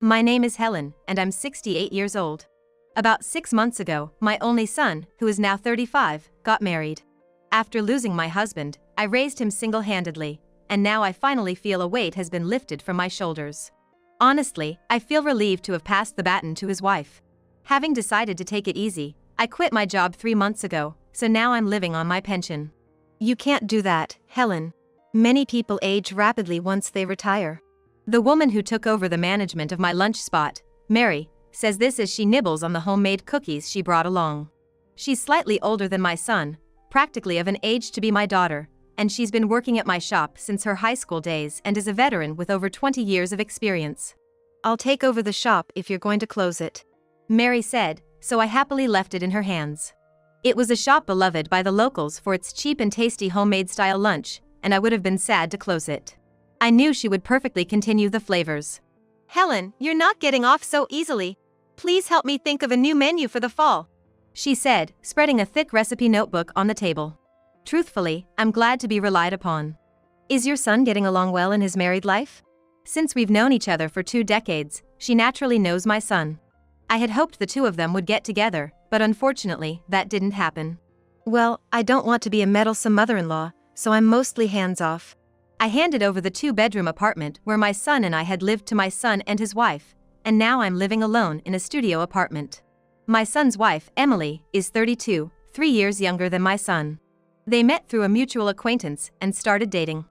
My name is Helen, and I'm 68 years old. About 6 months ago, my only son, who is now 35, got married. After losing my husband, I raised him single-handedly, and now I finally feel a weight has been lifted from my shoulders. Honestly, I feel relieved to have passed the baton to his wife. Having decided to take it easy, I quit my job 3 months ago, so now I'm living on my pension. You can't do that, Helen. Many people age rapidly once they retire. The woman who took over the management of my lunch spot, Mary, says this as she nibbles on the homemade cookies she brought along. She's slightly older than my son, practically of an age to be my daughter, and she's been working at my shop since her high school days and is a veteran with over 20 years of experience. I'll take over the shop if you're going to close it, Mary said, so I happily left it in her hands. It was a shop beloved by the locals for its cheap and tasty homemade-style lunch, and I would have been sad to close it. I knew she would perfectly continue the flavors. Helen, you're not getting off so easily. Please help me think of a new menu for the fall, she said, spreading a thick recipe notebook on the table. Truthfully, I'm glad to be relied upon. Is your son getting along well in his married life? Since we've known each other for 2 decades, she naturally knows my son. I had hoped the two of them would get together, but unfortunately, that didn't happen. Well, I don't want to be a meddlesome mother-in-law, so I'm mostly hands-off. I handed over the 2-bedroom apartment where my son and I had lived to my son and his wife, and now I'm living alone in a studio apartment. My son's wife, Emily, is 32, 3 years younger than my son. They met through a mutual acquaintance and started dating.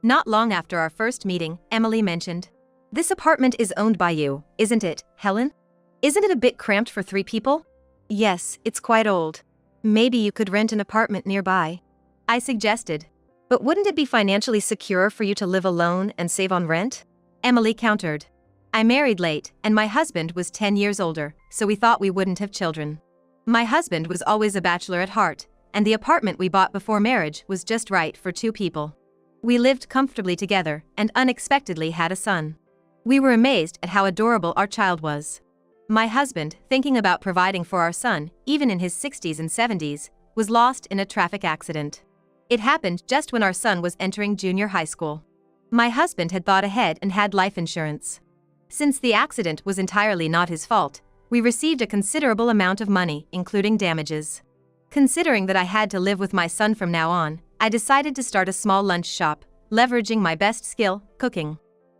Not long after our first meeting, Emily mentioned, "This apartment is owned by you, isn't it, Helen? Isn't it a bit cramped for 3 people?" "Yes, it's quite old. Maybe you could rent an apartment nearby," I suggested. "But wouldn't it be financially secure for you to live alone and save on rent?" Emily countered. I married late, and my husband was 10 years older, so we thought we wouldn't have children. My husband was always a bachelor at heart, and the apartment we bought before marriage was just right for 2 people. We lived comfortably together and unexpectedly had a son. We were amazed at how adorable our child was. My husband, thinking about providing for our son, even in his 60s and 70s, was lost in a traffic accident. It happened just when our son was entering junior high school. My husband had thought ahead and had life insurance. Since the accident was entirely not his fault, we received a considerable amount of money, including damages. Considering that I had to live with my son from now on, I decided to start a small lunch shop, leveraging my best skill, cooking.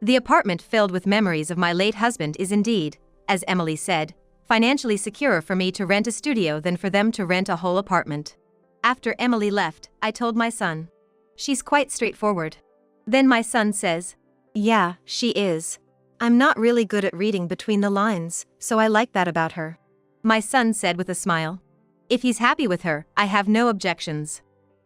The apartment filled with memories of my late husband is indeed, as Emily said, financially secure for me to rent a studio than for them to rent a whole apartment. After Emily left, I told my son. She's quite straightforward. Then my son says, "Yeah, she is. I'm not really good at reading between the lines, so I like that about her." My son said with a smile. If he's happy with her, I have no objections.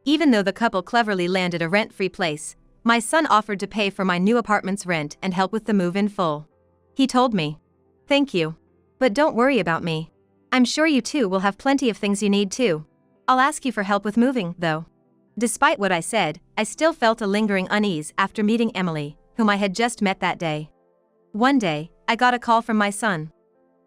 Even though the couple cleverly landed a rent-free place, my son offered to pay for my new apartment's rent and help with the move in full. He told me, "Thank you. But don't worry about me. I'm sure you two will have plenty of things you need too. I'll ask you for help with moving, though." Despite what I said, I still felt a lingering unease after meeting Emily, whom I had just met that day. One day, I got a call from my son.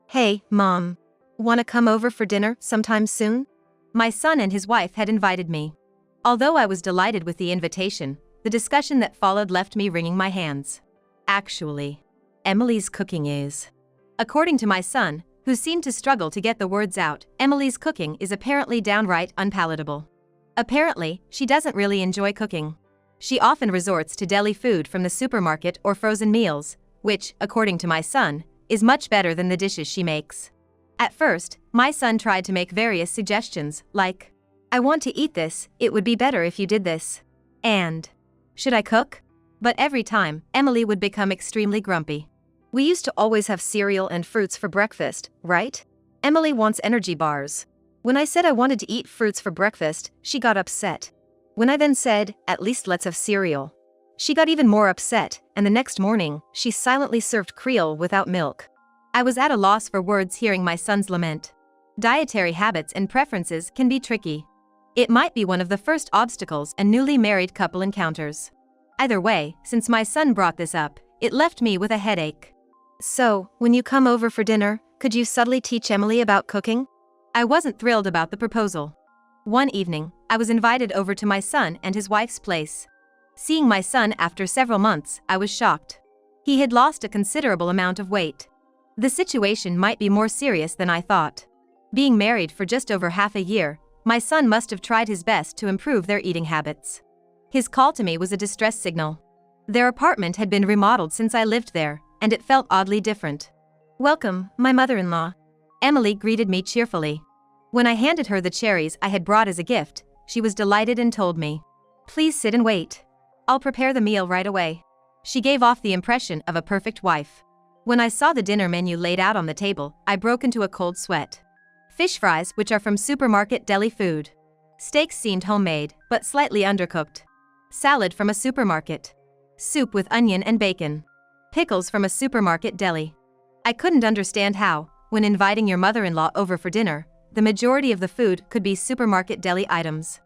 "Hey, Mom. Want to come over for dinner sometime soon?" My son and his wife had invited me. Although I was delighted with the invitation, the discussion that followed left me wringing my hands. Actually, Emily's cooking is. According to my son, who seemed to struggle to get the words out, Emily's cooking is apparently downright unpalatable. Apparently, she doesn't really enjoy cooking. She often resorts to deli food from the supermarket or frozen meals, which, according to my son, is much better than the dishes she makes. At first, my son tried to make various suggestions, like, "I want to eat this, it would be better if you did this," and, "Should I cook?" But every time, Emily would become extremely grumpy. "We used to always have cereal and fruits for breakfast, right? Emily wants energy bars." When I said I wanted to eat fruits for breakfast, she got upset. When I then said, "At least let's have cereal," she got even more upset, and the next morning, she silently served Creole without milk. I was at a loss for words hearing my son's lament. Dietary habits and preferences can be tricky. It might be one of the first obstacles a newly married couple encounters. Either way, since my son brought this up, it left me with a headache. "So, when you come over for dinner, could you subtly teach Emily about cooking?" I wasn't thrilled about the proposal. One evening, I was invited over to my son and his wife's place. Seeing my son after several months, I was shocked. He had lost a considerable amount of weight. The situation might be more serious than I thought. Being married for just over half a year, my son must have tried his best to improve their eating habits. His call to me was a distress signal. Their apartment had been remodeled since I lived there, and it felt oddly different. "Welcome, my mother-in-law." Emily greeted me cheerfully. When I handed her the cherries I had brought as a gift, she was delighted and told me, "Please sit and wait. I'll prepare the meal right away." She gave off the impression of a perfect wife. When I saw the dinner menu laid out on the table, I broke into a cold sweat. Fish fries, which are from supermarket deli food. Steaks seemed homemade, but slightly undercooked. Salad from a supermarket. Soup with onion and bacon. Pickles from a supermarket deli. I couldn't understand how, when inviting your mother-in-law over for dinner, the majority of the food could be supermarket deli items.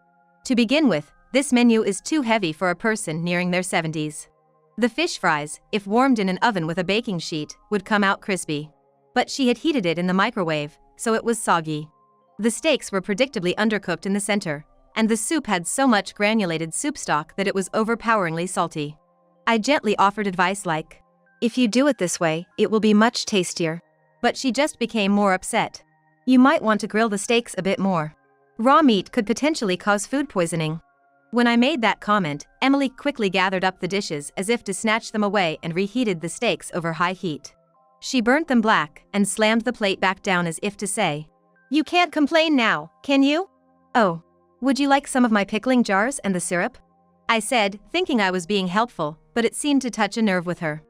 To begin with, this menu is too heavy for a person nearing their 70s. The fish fries, if warmed in an oven with a baking sheet, would come out crispy. But she had heated it in the microwave, so it was soggy. The steaks were predictably undercooked in the center, and the soup had so much granulated soup stock that it was overpoweringly salty. I gently offered advice like, "If you do it this way, it will be much tastier." But she just became more upset. "You might want to grill the steaks a bit more. Raw meat could potentially cause food poisoning." When I made that comment, Emily quickly gathered up the dishes as if to snatch them away and reheated the steaks over high heat. She burnt them black and slammed the plate back down as if to say, "You can't complain now, can you?" "Oh, would you like some of my pickling jars and the syrup?" I said, thinking I was being helpful, but it seemed to touch a nerve with her.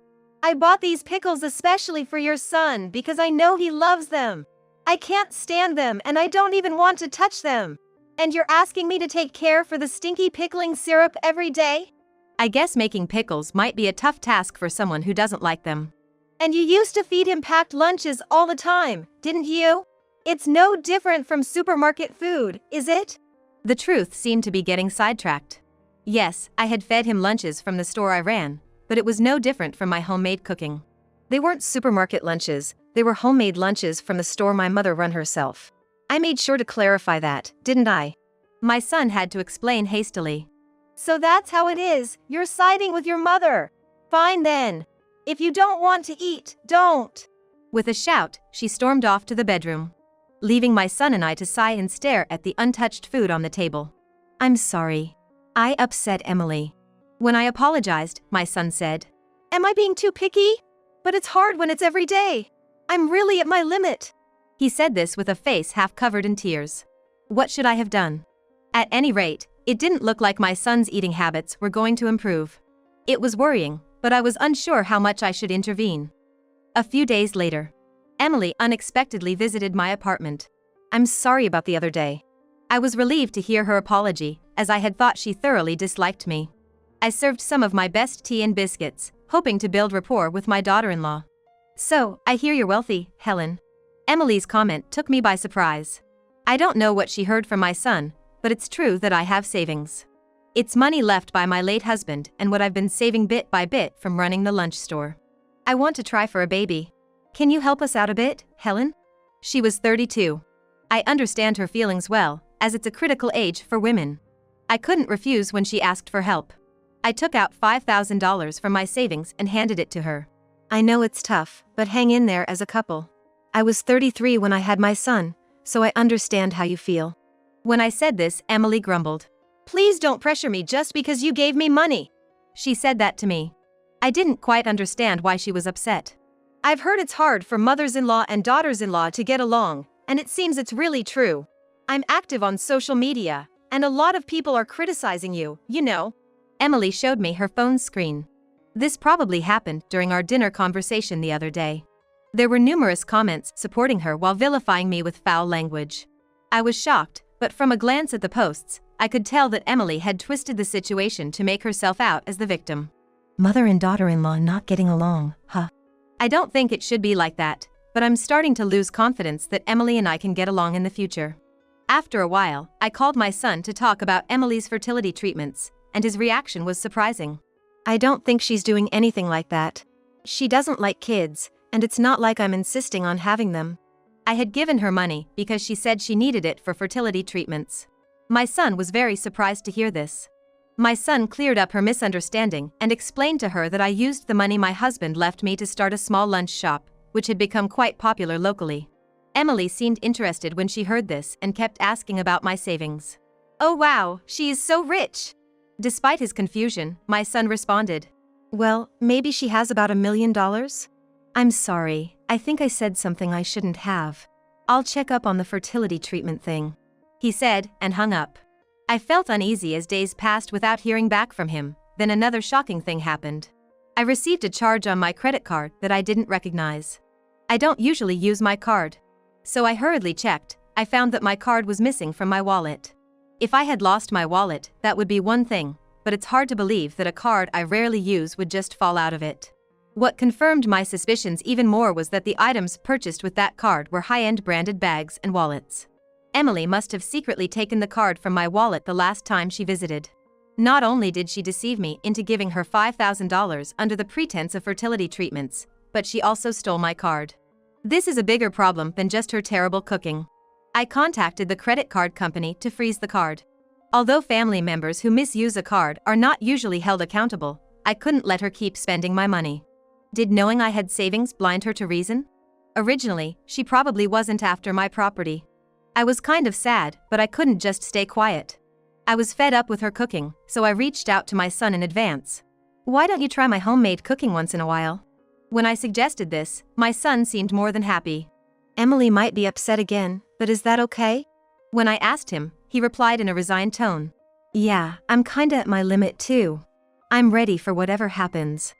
"I bought these pickles especially for your son because I know he loves them. I can't stand them and I don't even want to touch them. And you're asking me to take care for the stinky pickling syrup every day?" I guess making pickles might be a tough task for someone who doesn't like them. "And you used to feed him packed lunches all the time, didn't you? It's no different from supermarket food, is it?" The truth seemed to be getting sidetracked. Yes, I had fed him lunches from the store I ran, but it was no different from my homemade cooking. "They weren't supermarket lunches, they were homemade lunches from the store my mother run herself. I made sure to clarify that, didn't I?" My son had to explain hastily. "So that's how it is, you're siding with your mother. Fine then. If you don't want to eat, don't." With a shout, she stormed off to the bedroom, leaving my son and I to sigh and stare at the untouched food on the table. "I'm sorry. I upset Emily." When I apologized, my son said, "Am I being too picky? But it's hard when it's every day. I'm really at my limit." He said this with a face half covered in tears. What should I have done? At any rate, it didn't look like my son's eating habits were going to improve. It was worrying, but I was unsure how much I should intervene. A few days later, Emily unexpectedly visited my apartment. "I'm sorry about the other day." I was relieved to hear her apology, as I had thought she thoroughly disliked me. I served some of my best tea and biscuits, hoping to build rapport with my daughter-in-law. "So, I hear you're wealthy, Helen." Emily's comment took me by surprise. I don't know what she heard from my son, but it's true that I have savings. It's money left by my late husband and what I've been saving bit by bit from running the lunch store. "I want to try for a baby. Can you help us out a bit, Helen?" She was 32. I understand her feelings well, as it's a critical age for women. I couldn't refuse when she asked for help. I took out $5,000 from my savings and handed it to her. "I know it's tough, but hang in there as a couple. I was 33 when I had my son, so I understand how you feel." When I said this, Emily grumbled. "Please don't pressure me just because you gave me money." She said that to me. I didn't quite understand why she was upset. "I've heard it's hard for mothers-in-law and daughters-in-law to get along, and it seems it's really true. I'm active on social media, and a lot of people are criticizing you, you know." Emily showed me her phone's screen. This probably happened during our dinner conversation the other day. There were numerous comments supporting her while vilifying me with foul language. I was shocked, but from a glance at the posts, I could tell that Emily had twisted the situation to make herself out as the victim. "Mother and daughter-in-law not getting along, huh?" I don't think it should be like that, but I'm starting to lose confidence that Emily and I can get along in the future. After a while, I called my son to talk about Emily's fertility treatments, and his reaction was surprising. "I don't think she's doing anything like that. She doesn't like kids, and it's not like I'm insisting on having them." I had given her money because she said she needed it for fertility treatments. My son was very surprised to hear this. My son cleared up her misunderstanding and explained to her that I used the money my husband left me to start a small lunch shop, which had become quite popular locally. Emily seemed interested when she heard this and kept asking about my savings. "Oh wow, she is so rich!" Despite his confusion, my son responded, Well, maybe she has about $1 million? I'm sorry, I think I said something I shouldn't have. I'll check up on the fertility treatment thing, he said, and hung up. I felt uneasy as days passed without hearing back from him. Then another shocking thing happened. I received a charge on my credit card that I didn't recognize. I don't usually use my card. So I hurriedly checked. I found that my card was missing from my wallet. If I had lost my wallet, that would be one thing, but it's hard to believe that a card I rarely use would just fall out of it. What confirmed my suspicions even more was that the items purchased with that card were high-end branded bags and wallets. Emily must have secretly taken the card from my wallet the last time she visited. Not only did she deceive me into giving her $5,000 under the pretense of fertility treatments, but she also stole my card. This is a bigger problem than just her terrible cooking. I contacted the credit card company to freeze the card. Although family members who misuse a card are not usually held accountable, I couldn't let her keep spending my money. Did knowing I had savings blind her to reason? Originally, she probably wasn't after my property. I was kind of sad, but I couldn't just stay quiet. I was fed up with her cooking, so I reached out to my son in advance. "Why don't you try my homemade cooking once in a while?" When I suggested this, my son seemed more than happy. Emily might be upset again, but is that okay? When I asked him, he replied in a resigned tone. Yeah, I'm kinda at my limit too. I'm ready for whatever happens.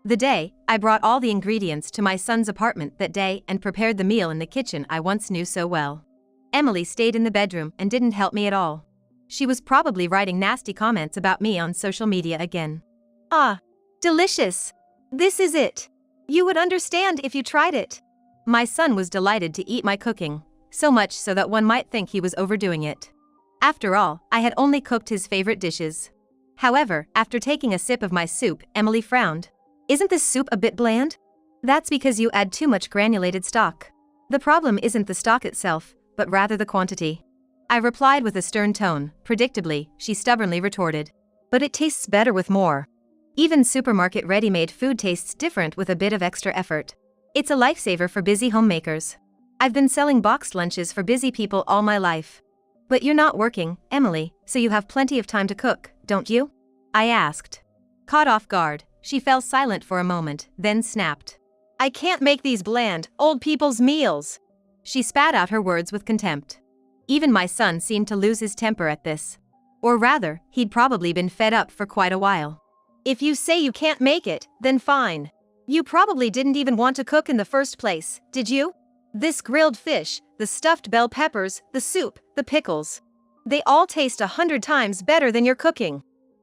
The day, I brought all the ingredients to my son's apartment that day and prepared the meal in the kitchen I once knew so well. Emily stayed in the bedroom and didn't help me at all. She was probably writing nasty comments about me on social media again. Ah, delicious. This is it. You would understand if you tried it. My son was delighted to eat my cooking, so much so that one might think he was overdoing it. After all, I had only cooked his favorite dishes. However, after taking a sip of my soup, Emily frowned. Isn't this soup a bit bland? That's because you add too much granulated stock. The problem isn't the stock itself, but rather the quantity. I replied with a stern tone. Predictably, she stubbornly retorted. But it tastes better with more. Even supermarket ready-made food tastes different with a bit of extra effort. It's a lifesaver for busy homemakers. I've been selling boxed lunches for busy people all my life. But you're not working, Emily, so you have plenty of time to cook, don't you? I asked. Caught off guard, she fell silent for a moment, then snapped. I can't make these bland, old people's meals. She spat out her words with contempt. Even my son seemed to lose his temper at this. Or rather, he'd probably been fed up for quite a while. If you say you can't make it, then fine. You probably didn't even want to cook in the first place, did you? This grilled fish, the stuffed bell peppers, the soup, the pickles. They all taste 100 times better than your cooking.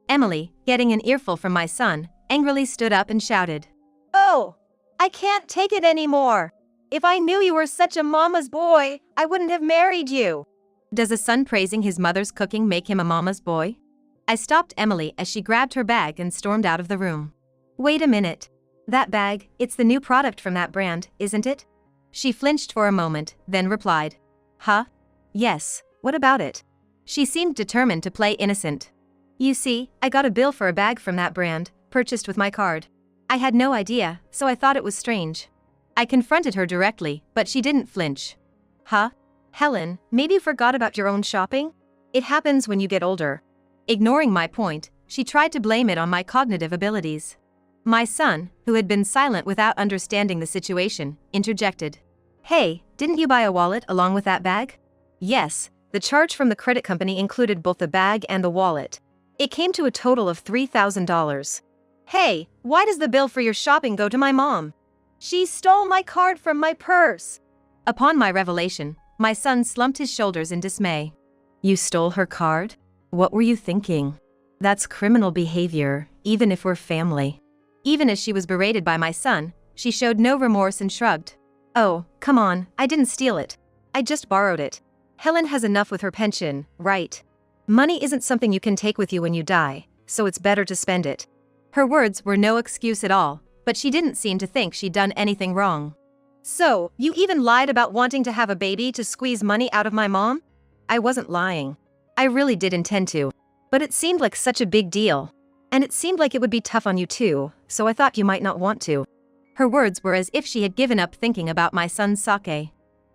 Emily, getting an earful from my son, angrily stood up and shouted. Oh, I can't take it anymore. If I knew you were such a mama's boy, I wouldn't have married you. Does a son praising his mother's cooking make him a mama's boy? I stopped Emily as she grabbed her bag and stormed out of the room. Wait a minute. That bag, it's the new product from that brand, isn't it? She flinched for a moment, then replied. Huh? Yes, what about it? She seemed determined to play innocent. You see, I got a bill for a bag from that brand, purchased with my card. I had no idea, so I thought it was strange. I confronted her directly, but she didn't flinch. Huh? Helen, maybe you forgot about your own shopping? It happens when you get older. Ignoring my point, she tried to blame it on my cognitive abilities. My son, who had been silent without understanding the situation, interjected. Hey, didn't you buy a wallet along with that bag? Yes, the charge from the credit company included both the bag and the wallet. It came to a total of $3,000. Hey, why does the bill for your shopping go to my mom? She stole my card from my purse. Upon my revelation, my son slumped his shoulders in dismay. You stole her card? What were you thinking? That's criminal behavior, even if we're family. Even as she was berated by my son, she showed no remorse and shrugged. Oh, come on, I didn't steal it. I just borrowed it. Helen has enough with her pension, right? Money isn't something you can take with you when you die, so it's better to spend it. Her words were no excuse at all, but she didn't seem to think she'd done anything wrong. So, you even lied about wanting to have a baby to squeeze money out of my mom? I wasn't lying. I really did intend to. But it seemed like such a big deal. And it seemed like it would be tough on you too, so I thought you might not want to. Her words were as if she had given up thinking about my son's sake.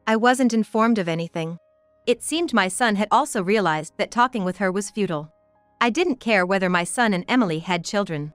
I wasn't informed of anything. It seemed my son had also realized that talking with her was futile. I didn't care whether my son and Emily had children.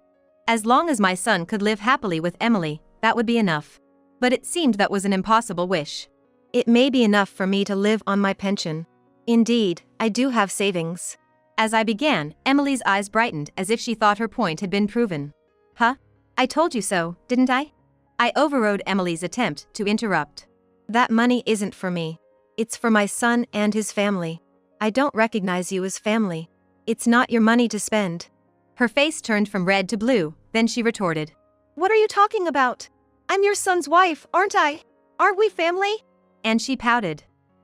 As long as my son could live happily with Emily, that would be enough. But it seemed that was an impossible wish. It may be enough for me to live on my pension. Indeed, I do have savings. As I began, Emily's eyes brightened as if she thought her point had been proven. Huh? I told you so, didn't I? I overrode Emily's attempt to interrupt. That money isn't for me. It's for my son and his family. I don't recognize you as family. It's not your money to spend. Her face turned from red to blue, then she retorted. What are you talking about? I'm your son's wife, aren't I? Aren't we family? And she pouted.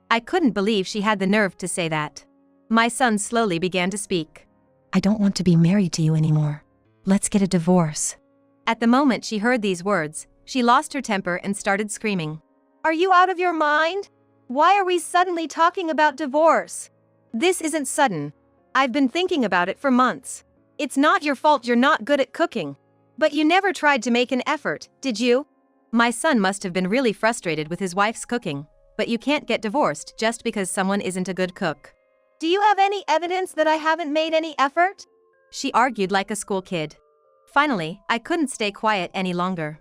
I couldn't believe she had the nerve to say that. My son slowly began to speak. I don't want to be married to you anymore. Let's get a divorce. At the moment she heard these words, she lost her temper and started screaming. Are you out of your mind? Why are we suddenly talking about divorce? This isn't sudden. I've been thinking about it for months. It's not your fault you're not good at cooking. But you never tried to make an effort, did you? My son must have been really frustrated with his wife's cooking, but you can't get divorced just because someone isn't a good cook. Do you have any evidence that I haven't made any effort? She argued like a school kid. Finally, I couldn't stay quiet any longer.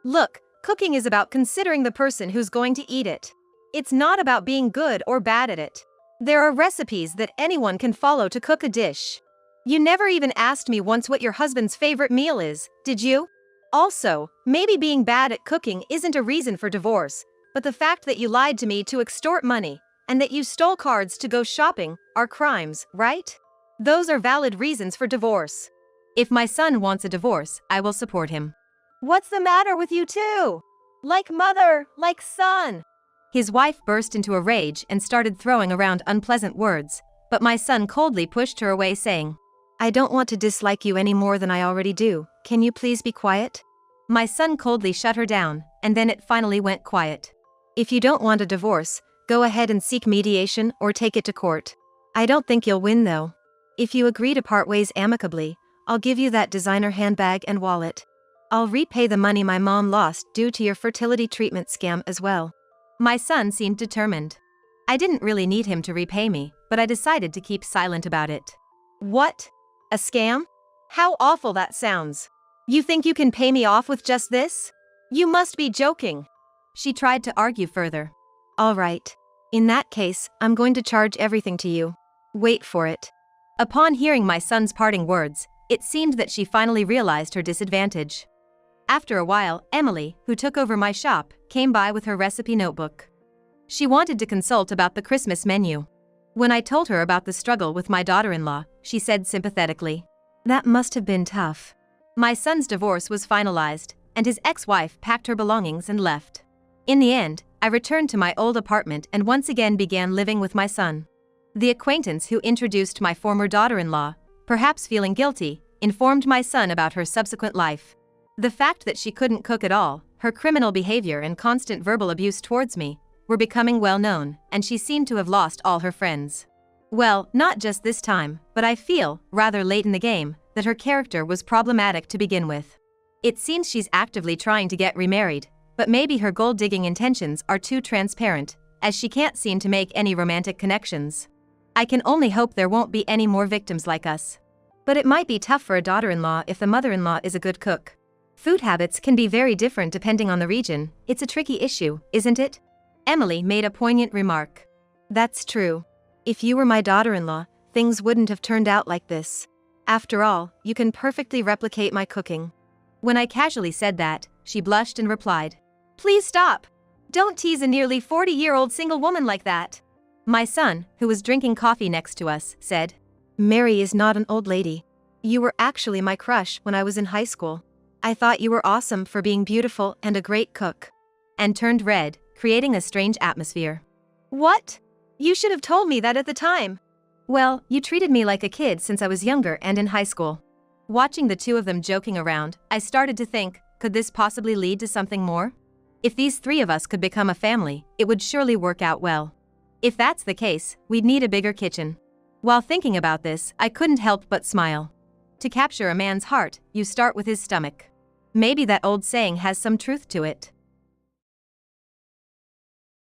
Look, cooking is about considering the person who's going to eat it. It's not about being good or bad at it. There are recipes that anyone can follow to cook a dish. You never even asked me once what your husband's favorite meal is, did you? Also, maybe being bad at cooking isn't a reason for divorce, but the fact that you lied to me to extort money, and that you stole cards to go shopping, are crimes, right? Those are valid reasons for divorce. If my son wants a divorce, I will support him. What's the matter with you two? Like mother, like son. His wife burst into a rage and started throwing around unpleasant words, but my son coldly pushed her away, saying, I don't want to dislike you any more than I already do. Can you please be quiet? My son coldly shut her down, and then it finally went quiet. If you don't want a divorce, go ahead and seek mediation or take it to court. I don't think you'll win though. If you agree to part ways amicably, I'll give you that designer handbag and wallet. I'll repay the money my mom lost due to your fertility treatment scam as well. My son seemed determined. I didn't really need him to repay me, but I decided to keep silent about it. What? A scam? How awful that sounds. You think you can pay me off with just this? You must be joking. She tried to argue further. All right. In that case, I'm going to charge everything to you. Wait for it. Upon hearing my son's parting words, it seemed that she finally realized her disadvantage. After a while, Emily, who took over my shop, came by with her recipe notebook. She wanted to consult about the Christmas menu. When I told her about the struggle with my daughter-in-law, she said sympathetically, That must have been tough. My son's divorce was finalized, and his ex-wife packed her belongings and left. In the end, I returned to my old apartment and once again began living with my son. The acquaintance who introduced my former daughter-in-law, perhaps feeling guilty, informed my son about her subsequent life. The fact that she couldn't cook at all, her criminal behavior and constant verbal abuse towards me, were becoming well known, and she seemed to have lost all her friends. Well, not just this time, but I feel, rather late in the game, that her character was problematic to begin with. It seems she's actively trying to get remarried, but maybe her gold-digging intentions are too transparent, as she can't seem to make any romantic connections. I can only hope there won't be any more victims like us. But it might be tough for a daughter-in-law if the mother-in-law is a good cook. Food habits can be very different depending on the region. It's a tricky issue, isn't it? Emily made a poignant remark. That's true. If you were my daughter-in-law, things wouldn't have turned out like this. After all, you can perfectly replicate my cooking. When I casually said that, she blushed and replied, Please stop. Don't tease a nearly 40-year-old single woman like that. My son, who was drinking coffee next to us, said, Mary is not an old lady. You were actually my crush when I was in high school. I thought you were awesome for being beautiful and a great cook. And turned red, creating a strange atmosphere. What? You should have told me that at the time. Well, you treated me like a kid since I was younger and in high school. Watching the two of them joking around, I started to think, could this possibly lead to something more? If these three of us could become a family, it would surely work out well. If that's the case, we'd need a bigger kitchen. While thinking about this, I couldn't help but smile. To capture a man's heart, you start with his stomach. Maybe that old saying has some truth to it.